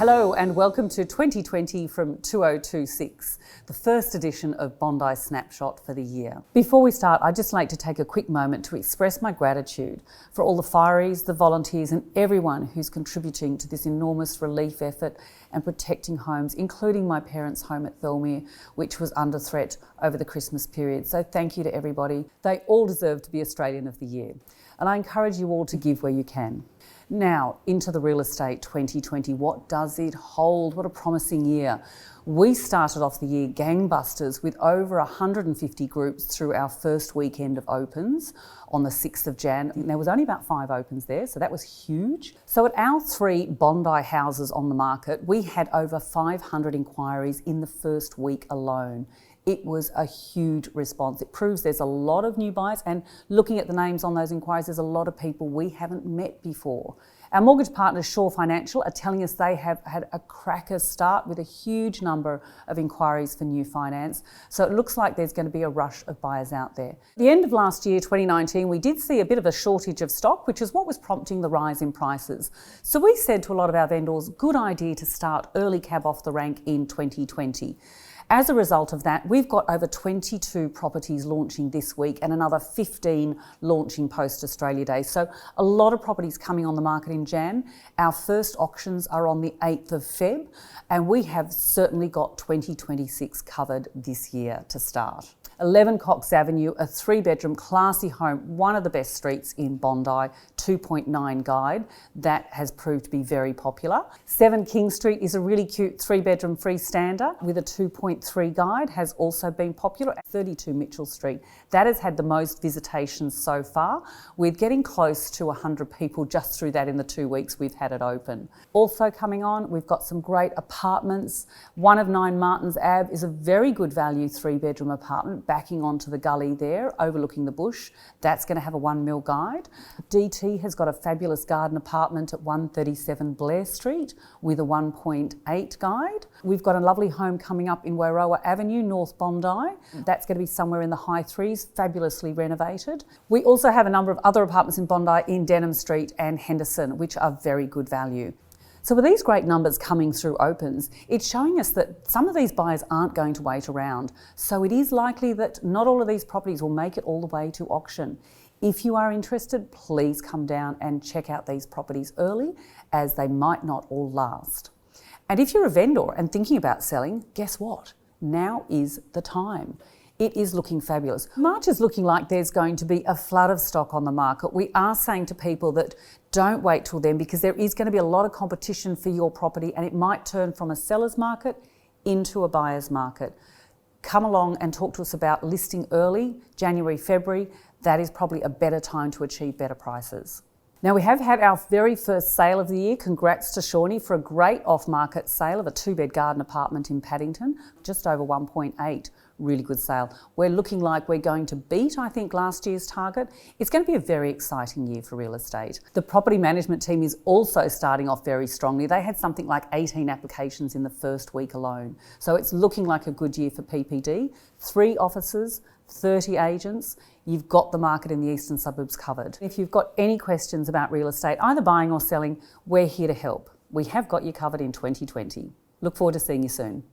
Hello and welcome to 2020 from 2026, the first edition of Bondi Snapshot for the year. Before we start, I'd just like to take a quick moment to express my gratitude for all the fireys, the volunteers and everyone who's contributing to this enormous relief effort and protecting homes, including my parents' home at Thirlmere, which was under threat over the Christmas period. So thank you to everybody. They all deserve to be Australian of the Year. And I encourage you all to give where you can. Now, into the real estate 2020. What does it hold? What a promising year. We started off the year gangbusters with over 150 groups through our first weekend of opens on the 6th of Jan. There was only about 5 opens there, so that was huge. So at our 3 Bondi houses on the market, we had over 500 inquiries in the first week alone. It was a huge response. It proves there's a lot of new buyers, and looking at the names on those inquiries, there's a lot of people we haven't met before. Our mortgage partners, Shore Financial, are telling us they have had a cracker start with a huge number of inquiries for new finance. So it looks like there's going to be a rush of buyers out there. At the end of last year, 2019, we did see a bit of a shortage of stock, which is what was prompting the rise in prices. So we said to a lot of our vendors, good idea to start early cab off the rank in 2020. As a result of that, we've got over 22 properties launching this week and another 15 launching post-Australia Day. So a lot of properties coming on the market in Jan. Our first auctions are on the 8th of Feb, and we have certainly got 2026 covered this year to start. 11 Cox Avenue, a 3-bedroom classy home, one of the best streets in Bondi, 2.9 guide. That has proved to be very popular. 7 King Street is a really cute 3-bedroom freestander with a 2.3 guide, has also been popular. 32 Mitchell Street, that has had the most visitations so far. We're getting close to 100 people just through that in the 2 weeks we've had it open. Also coming on, we've got some great apartments. One of 9 Martins Ave is a very good value 3-bedroom apartment, backing onto the gully there, overlooking the bush. That's going to have a 1 mil guide. DT has got a fabulous garden apartment at 137 Blair Street with a 1.8 guide. We've got a lovely home coming up in Wairoa Avenue, North Bondi. That's going to be somewhere in the high 3s, fabulously renovated. We also have a number of other apartments in Bondi in Denham Street and Henderson, which are very good value. So with these great numbers coming through opens, it's showing us that some of these buyers aren't going to wait around. So it is likely that not all of these properties will make it all the way to auction. If you are interested, please come down and check out these properties early, as they might not all last. And if you're a vendor and thinking about selling, guess what? Now is the time. It is looking fabulous. March is looking like there's going to be a flood of stock on the market. We are saying to people that don't wait till then, because there is going to be a lot of competition for your property, and it might turn from a seller's market into a buyer's market. Come along and talk to us about listing early, January, February. That is probably a better time to achieve better prices. Now, we have had our very first sale of the year. Congrats to Shawnee for a great off-market sale of a 2-bed garden apartment in Paddington, just over 1.8. Really good sale. We're looking like we're going to beat, I think, last year's target. It's going to be a very exciting year for real estate. The property management team is also starting off very strongly. They had something like 18 applications in the first week alone. So it's looking like a good year for PPD. 3 offices, 30 agents. You've got the market in the eastern suburbs covered. If you've got any questions about real estate, either buying or selling, we're here to help. We have got you covered in 2020. Look forward to seeing you soon.